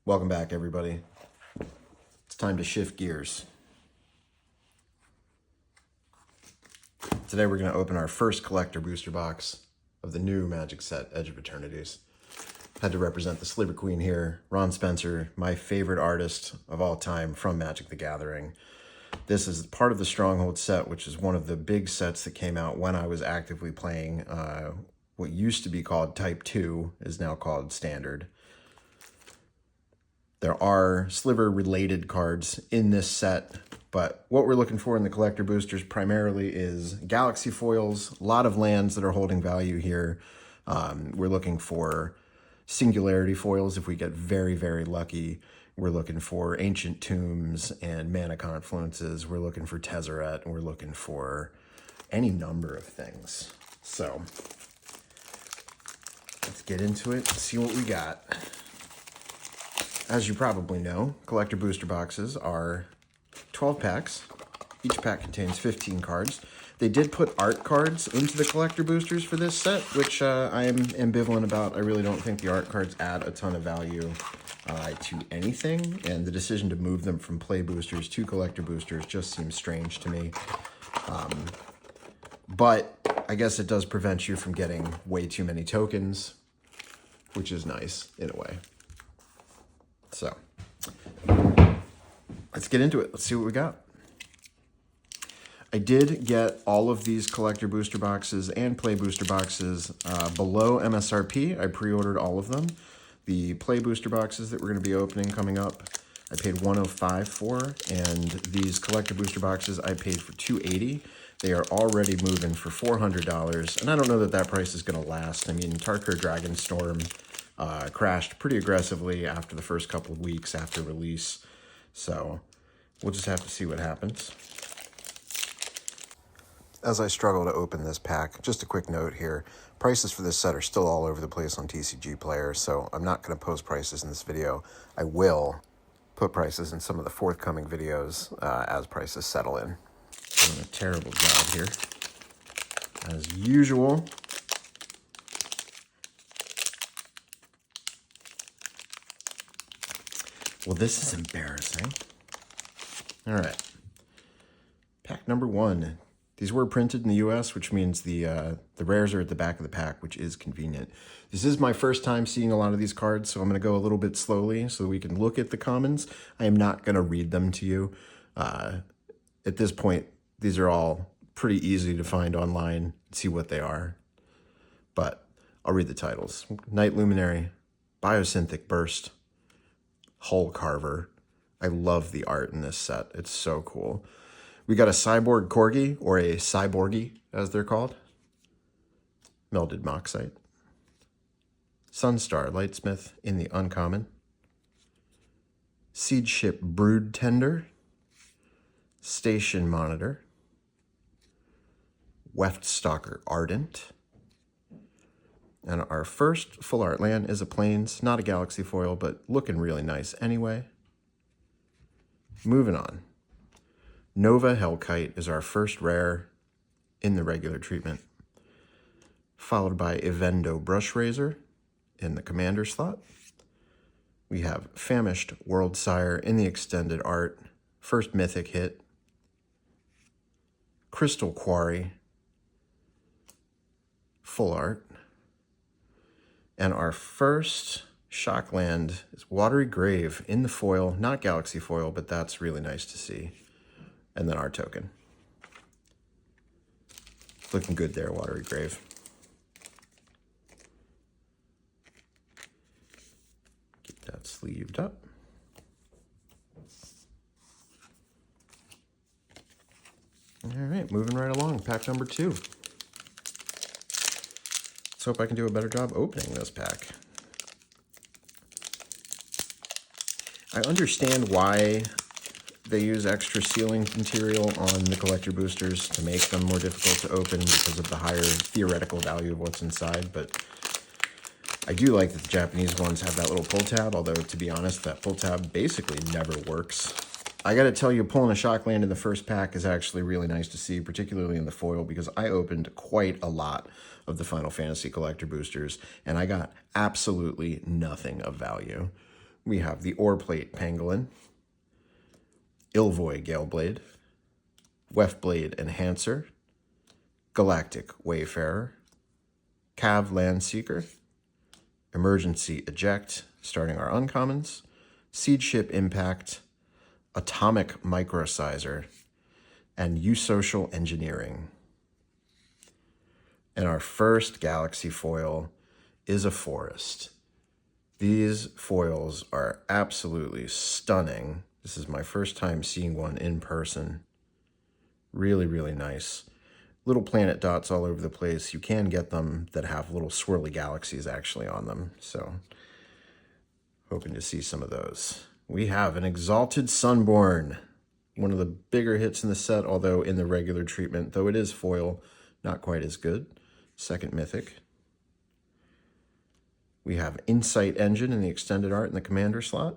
Welcome back, everybody. It's time to shift gears. Today we're going to open our first collector booster box of the new Magic set, Edge of Eternities. Had to represent the Sliver Queen here, Ron Spencer, my favorite artist of all time from Magic the Gathering. This is part of the Stronghold set, which is one of the big sets that came out when I was actively playing. What used to be called Type 2 is now called Standard. There are Sliver-related cards in this set, but what we're looking for in the collector boosters primarily is Galaxy foils, a lot of lands that are holding value here. We're looking for Singularity foils if we get very, very lucky. We're looking for Ancient Tombs and Mana Confluences. We're looking for Tezzeret, and we're looking for any number of things. So let's get into it and see what we got. As you probably know, collector booster boxes are 12 packs. Each pack contains 15 cards. They did put art cards into the collector boosters for this set, which I am ambivalent about. I really don't think the art cards add a ton of value to anything, and the decision to move them from play boosters to collector boosters just seems strange to me. But I guess it does prevent you from getting way too many tokens, which is nice in a way. So let's get into it. Let's see what we got. I did get all of these collector booster boxes and play booster boxes below MSRP. I pre-ordered all of them. The play booster boxes that we're going to be opening coming up, I paid $105 for, and these collector booster boxes I paid for $280. They are already moving for $400, and I don't know that that price is going to last. I mean, Tarkir Dragonstorm crashed pretty aggressively after the first couple of weeks after release, so we'll just have to see what happens. As I struggle to open this pack, just a quick note here. Prices for this set are still all over the place on TCG Player, so I'm not going to post prices in this video. I will put prices in some of the forthcoming videos as prices settle in. Doing a terrible job here, as usual. Well, this is embarrassing. All right. Pack number 1. These were printed in the US, which means the rares are at the back of the pack, which is convenient. This is my first time seeing a lot of these cards, so I'm going to go a little bit slowly so we can look at the commons. I am not going to read them to you. At this point, these are all pretty easy to find online and see what they are. But I'll read the titles. Night Luminary, Biosynthetic Burst, Hull Carver. I love the art in this set. It's so cool. We got a Cyborg Corgi, or a Cyborgy, as they're called. Melded Moxite. Sunstar Lightsmith in the uncommon. Seed Ship Brood Tender. Station Monitor. Weft Stalker Ardent. And our first full art land is a Plains, not a Galaxy foil, but looking really nice anyway. Moving on. Nova Hellkite is our first rare in the regular treatment, followed by Evendo Brush Razor in the commander slot. We have Famished Worldsire in the extended art, first mythic hit. Crystal Quarry, full art. And our first Shockland is Watery Grave in the foil, not Galaxy foil, but that's really nice to see. And then our token. Looking good there, Watery Grave. Get that sleeved up. All right, moving right along, pack number 2. Let's hope I can do a better job opening this pack. I understand why they use extra sealing material on the collector boosters to make them more difficult to open because of the higher theoretical value of what's inside, but I do like that the Japanese ones have that little pull tab, although to be honest, that pull tab basically never works. I gotta tell you, pulling a Shockland in the first pack is actually really nice to see, particularly in the foil, because I opened quite a lot of the Final Fantasy collector boosters, and I got absolutely nothing of value. We have the Oreplate Pangolin, Ilvoy Galeblade, Weftblade Enhancer, Galactic Wayfarer, Cav Landseeker, Emergency Eject, starting our uncommons, Seed Ship Impact, Atomic Microsizer, and Eusocial Engineering. And our first Galaxy foil is a Forest. These foils are absolutely stunning. This is my first time seeing one in person. Really, really nice. Little planet dots all over the place. You can get them that have little swirly galaxies actually on them. So, hoping to see some of those. We have an Exalted Sunborn. One of the bigger hits in the set, although in the regular treatment, though it is foil, not quite as good. Second Mythic. We have Insight Engine in the extended art in the commander slot.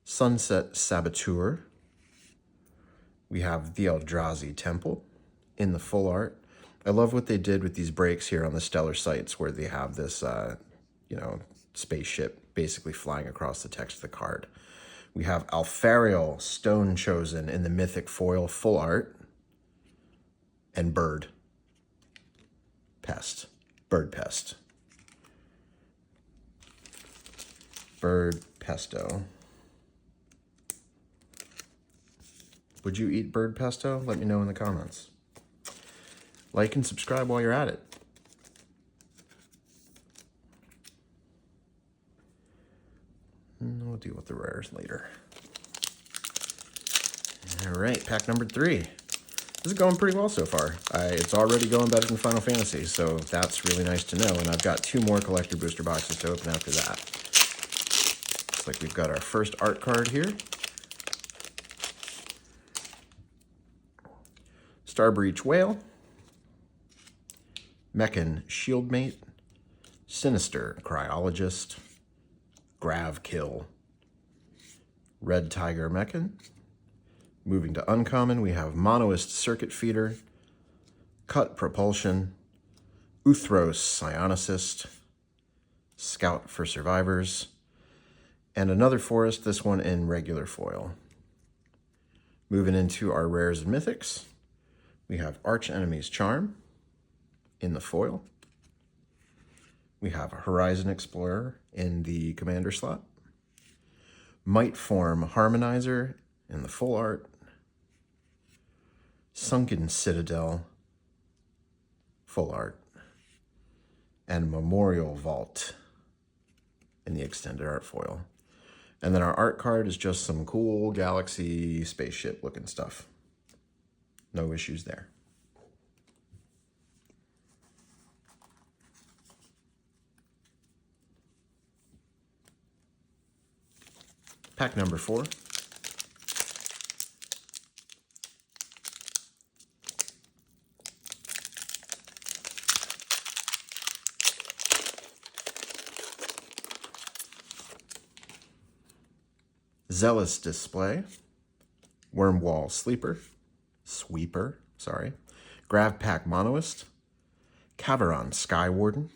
Sunset Saboteur. We have the Eldrazi Temple in the full art. I love what they did with these breaks here on the Stellar Sites where they have this, spaceship basically flying across the text of the card. We have Alfariel Stone Chosen in the Mythic foil full art. And Bird Pest. Bird Pesto. Would you eat bird pesto? Let me know in the comments. Like and subscribe while you're at it. And we'll deal with the rares later. All right, pack number 3. This is going pretty well so far. It's already going better than Final Fantasy, so that's really nice to know. And I've got 2 more collector booster boxes to open after that. Looks like we've got our first art card here. Starbreach Whale, Mechan Shieldmate, Sinister Cryologist, Grav Kill, Red Tiger Mechan. Moving to uncommon, we have Monoist Circuit Feeder, Cut Propulsion, Uthros Psionicist, Scout for Survivors, and another Forest, this one in regular foil. Moving into our rares and mythics, we have Arch Enemy's Charm in the foil. We have Horizon Explorer in the commander slot. Might Form Harmonizer in the full art. Sunken Citadel, full art. And Memorial Vault in the extended art foil. And then our art card is just some cool galaxy spaceship looking stuff. No issues there. Pack number 4. Zealous Display, Wormwall Sweeper, Grav Pack Monoist, Caveron Skywarden,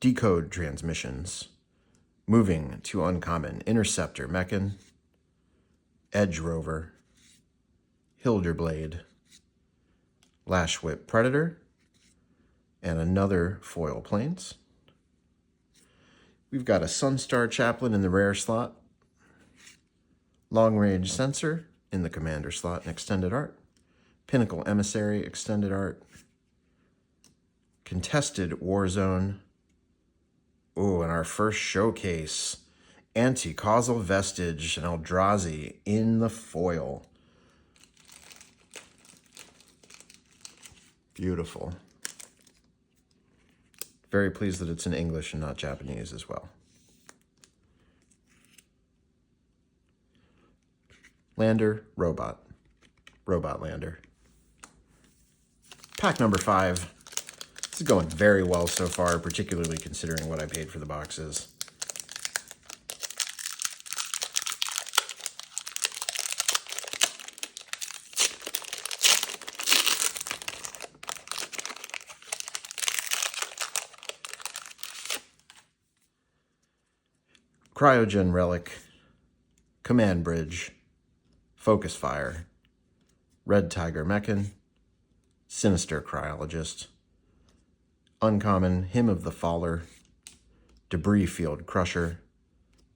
Decode Transmissions, moving to uncommon Interceptor Mechan, Edge Rover, Hilderblade, Lashwhip Predator, and another foil planes. We've got a Sunstar Chaplain in the rare slot, Long Range Sensor in the commander slot and extended art, Pinnacle Emissary extended art, Contested Warzone. Oh, and our first showcase, Anti-Causal Vestige and Eldrazi in the foil. Beautiful. Very pleased that it's in English and not Japanese as well. Lander, Robot Lander. Pack number 5. This is going very well so far, particularly considering what I paid for the boxes. Cryogen Relic, Command Bridge, Focus Fire, Red Tiger Mechan, Sinister Cryologist, Uncommon Hymn of the Faller, Debris Field Crusher,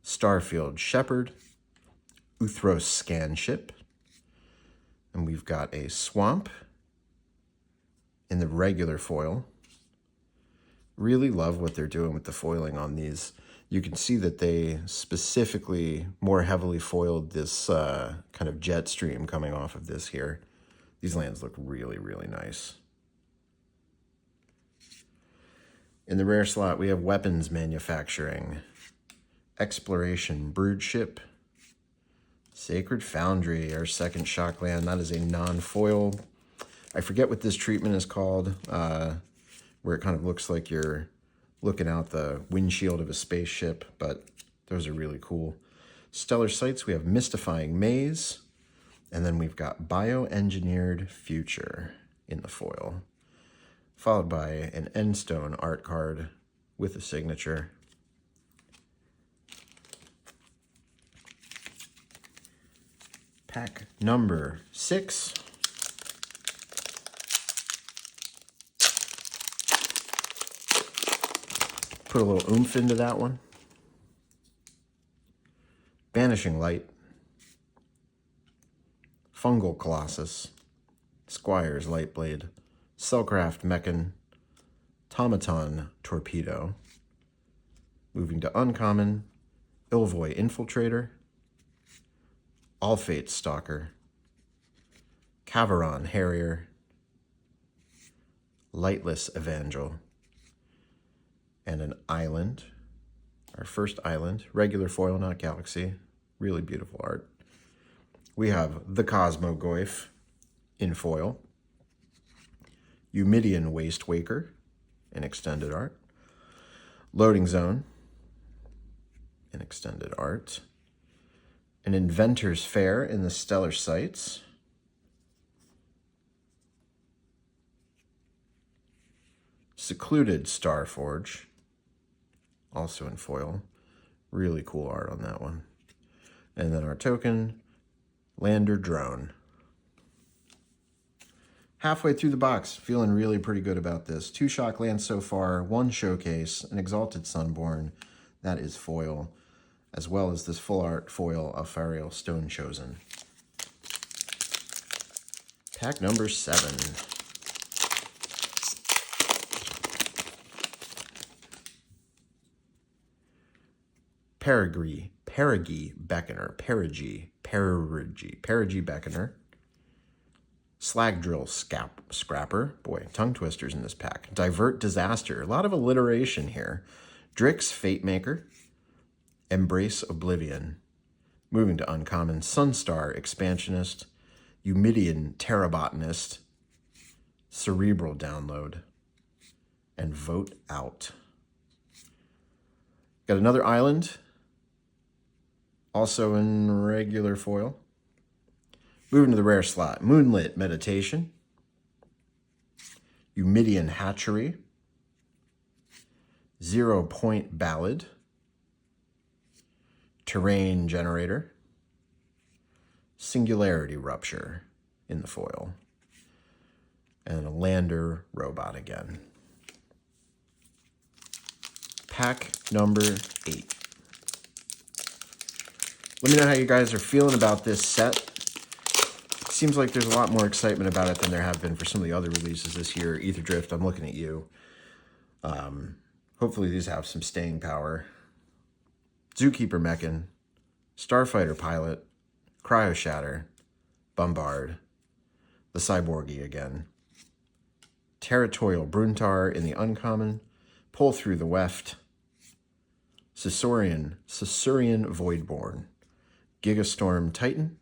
Starfield Shepherd, Uthros Scan Ship, and we've got a Swamp in the regular foil. Really love what they're doing with the foiling on these. You can see that they specifically more heavily foiled this kind of jet stream coming off of this here. These lands look really, really nice. In the rare slot, we have Weapons Manufacturing, Exploration Brood Ship, Sacred Foundry, our second shock land. That is a non-foil. I forget what this treatment is called, where it kind of looks like you're looking out the windshield of a spaceship, but those are really cool. Stellar Sights, we have Mystifying Maze, and then we've got Bioengineered Future in the foil, followed by an Endstone art card with a signature. Pack number 6. Put a little oomph into that one. Banishing Light, Fungal Colossus, Squire's Lightblade, Cellcraft Mechan, Tomaton Torpedo. Moving to uncommon, Ilvoy Infiltrator, Allfate Stalker, Caveron Harrier, Lightless Evangel, and an island. Our first island, regular foil, not galaxy. Really beautiful art. We have the Cosmogoyf in foil, Eumidian Waste Waker in extended art, Loading Zone in extended art, an Inventor's Fair in the Stellar Sights, Secluded Starforge, also in foil. Really cool art on that one. And then our token, Lander Drone. Halfway through the box, feeling really pretty good about this. 2 shock lands so far, 1 showcase, an Exalted Sunborn, that is foil, as well as this full art foil Alfarial Stone Chosen. Pack number 7. Perigi Beckoner, Slag Drill Scrapper, boy, tongue twisters in this pack, Divert Disaster, a lot of alliteration here, Drix Fate Maker, Embrace Oblivion. Moving to uncommon, Sunstar Expansionist, Eumidian Terrabotanist, Cerebral Download, and Vote Out. Got another island, also in regular foil. Moving to the rare slot, Moonlit Meditation, Eumidian Hatchery, 0 Point Ballad, Terrain Generator, Singularity Rupture in the foil, and a Lander Robot again. Pack number 8. Let me know how you guys are feeling about this set. It seems like there's a lot more excitement about it than there have been for some of the other releases this year. Ether Drift, I'm looking at you. Hopefully these have some staying power. Zookeeper Mechan, Starfighter Pilot, Cryo Shatter, Bombard, the Cyborgy again, Territorial Bruntar in the uncommon, Pull Through the Weft, Caesurian Voidborn, Gigastorm Titan,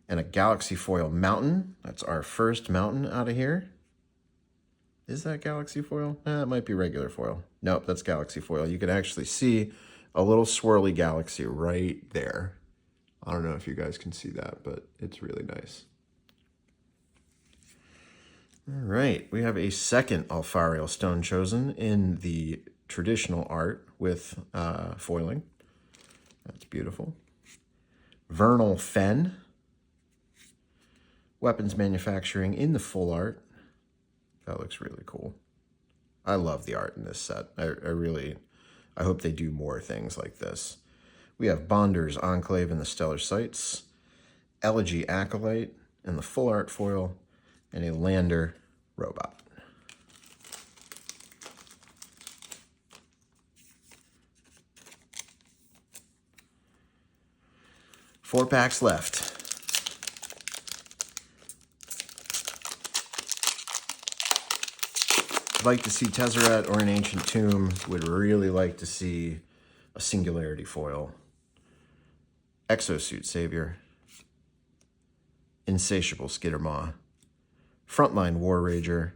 and a Galaxy Foil Mountain. That's our first mountain out of here. Is that Galaxy Foil? It might be regular foil. Nope, that's Galaxy Foil. You can actually see a little swirly galaxy right there. I don't know if you guys can see that, but it's really nice. All right, we have a second Alfarial Stone Chosen in the traditional art with foiling. That's beautiful. Vernal Fen. Weapons manufacturing in the full art. That looks really cool. I love the art in this set. I hope they do more things like this. We have Bonder's Enclave in the Stellar Sights, Elegy Acolyte in the full art foil, and a Lander robot. Four packs left. Like to see Tezzeret or an Ancient Tomb. Would really like to see a Singularity foil. Exosuit Savior. Insatiable Skittermaw. Frontline War Rager.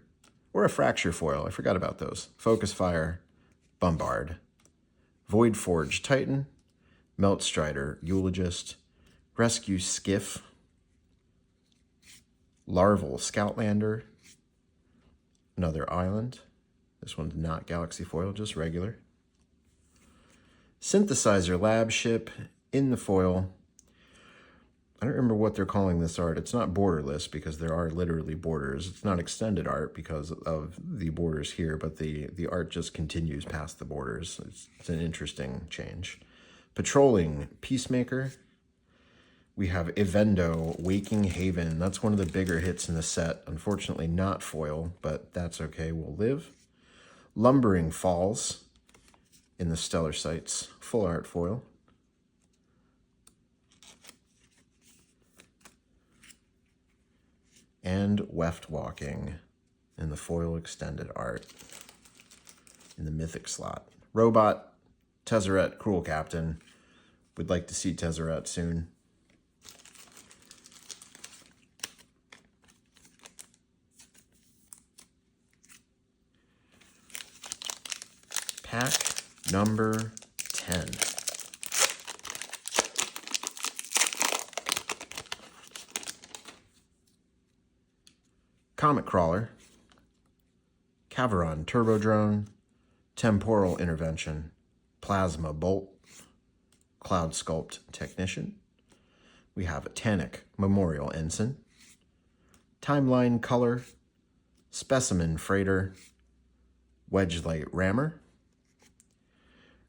Or a Fracture foil. I forgot about those. Focus Fire. Bombard. Void Forge Titan. Melt Strider Eulogist. Rescue Skiff. Larval Scoutlander. Another Island. This one's not Galaxy foil, just regular. Synthesizer Lab Ship in the foil. I don't remember what they're calling this art. It's not borderless because there are literally borders. It's not extended art because of the borders here, but the art just continues past the borders. It's an interesting change. Patrolling Peacemaker. We have Evendo, Waking Haven. That's one of the bigger hits in the set. Unfortunately not foil, but that's okay, we'll live. Lumbering Falls in the Stellar Sights, full art foil. And Weft Walking in the foil extended art in the Mythic slot. Robot, Tezzeret, Cruel Captain. Would like to see Tezzeret soon. Pack number 10. Comet Crawler, Caveron Turbo Drone, Temporal Intervention, Plasma Bolt, Cloud Sculpt Technician. We have a Tannic Memorial Ensign, Timeline Color, Specimen Freighter, Wedgelight Rammer.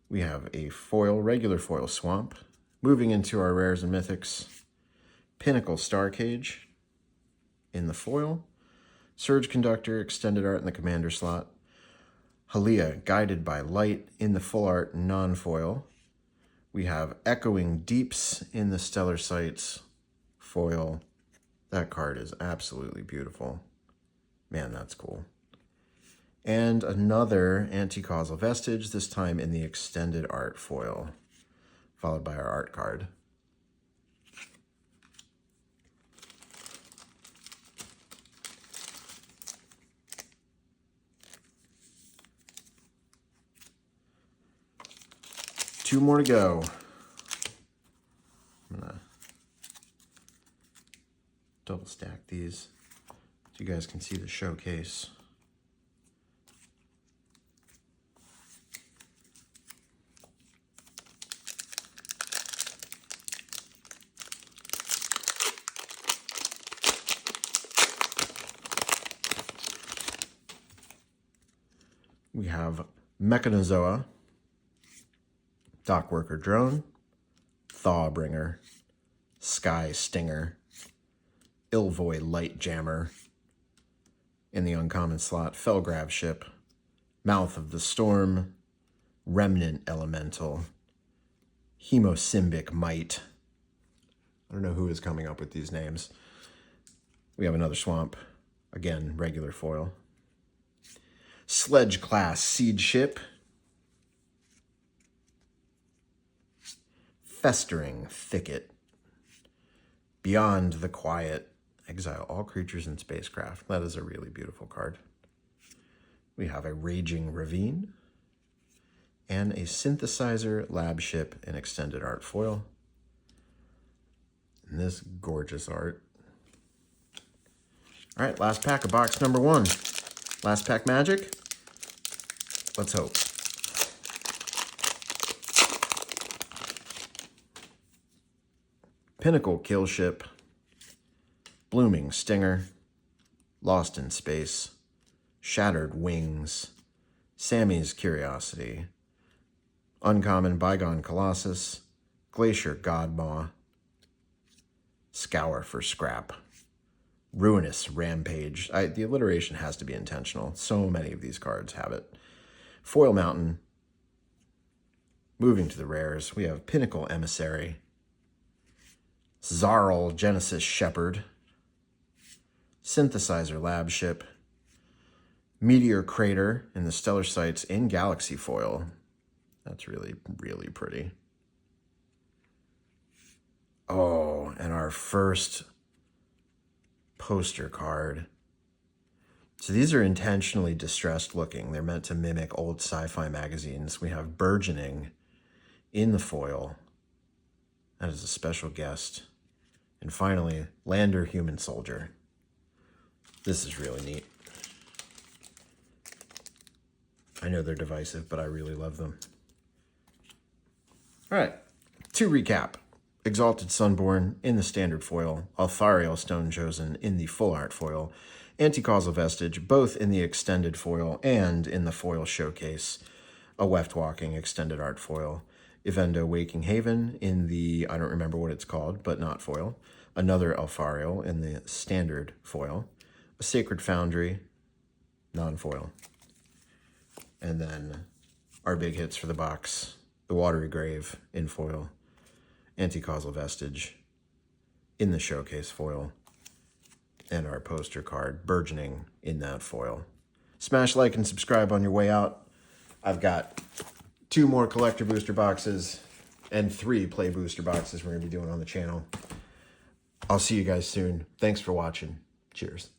We have a foil, regular foil Swamp. Moving into our rares and mythics, Pinnacle Starcage in the foil, Surge Conductor, extended art in the commander slot, Halia, Guided by Light in the full art non-foil. We have Echoing Deeps in the Stellar Sights foil. That card is absolutely beautiful. Man, that's cool. And another Anti-Causal Vestige, this time in the extended art foil, followed by our art card. Two more to go. I'm gonna double stack these so you guys can see the showcase. We have Mechanozoa, Dockworker Drone, Thawbringer, Sky Stinger, Ilvoy Light Jammer, in the uncommon slot, Felgrav Ship, Mouth of the Storm, Remnant Elemental, Hemosymbic Might. I don't know who is coming up with these names. We have another Swamp, again, regular foil. Sledge Class Seed Ship, Festering Thicket, Beyond the Quiet, exile all creatures and spacecraft. That is a really beautiful card. We have a Raging Ravine and a Synthesizer Lab Ship in extended art foil. And this gorgeous art. All right, last pack of box number 1. Last pack magic. Let's hope. Pinnacle Kill Ship, Blooming Stinger, Lost in Space, Shattered Wings, Sammy's Curiosity, Uncommon Bygone Colossus, Glacier Godmaw, Scour for Scrap, Ruinous Rampage. The alliteration has to be intentional. So many of these cards have it. Foil Mountain. Moving to the rares, we have Pinnacle Emissary, Zarl Genesis Shepherd, Synthesizer Lab Ship, Meteor Crater in the Stellar Sights in Galaxy Foil. That's really, really pretty. Oh, and our first poster card. So these are intentionally distressed looking. They're meant to mimic old sci-fi magazines. We have Burgeoning in the foil. That is a special guest. And finally, Lander Human Soldier. This is really neat. I know they're divisive, but I really love them. All right, to recap. Exalted Sunborn in the standard foil, Althariel Stone Chosen in the full art foil, Anti-Causal Vestige both in the extended foil and in the foil showcase, a Weft Walking extended art foil, Evendo Waking Haven in the, I don't remember what it's called, but not foil, another Althariel in the standard foil, a Sacred Foundry, non-foil, and then our big hits for the box, the Watery Grave in foil, Anti-Causal Vestige in the showcase foil, and our poster card, Burgeoning, in that foil. Smash like and subscribe on your way out. I've got 2 more collector booster boxes and 3 play booster boxes we're going to be doing on the channel. I'll see you guys soon. Thanks for watching. Cheers.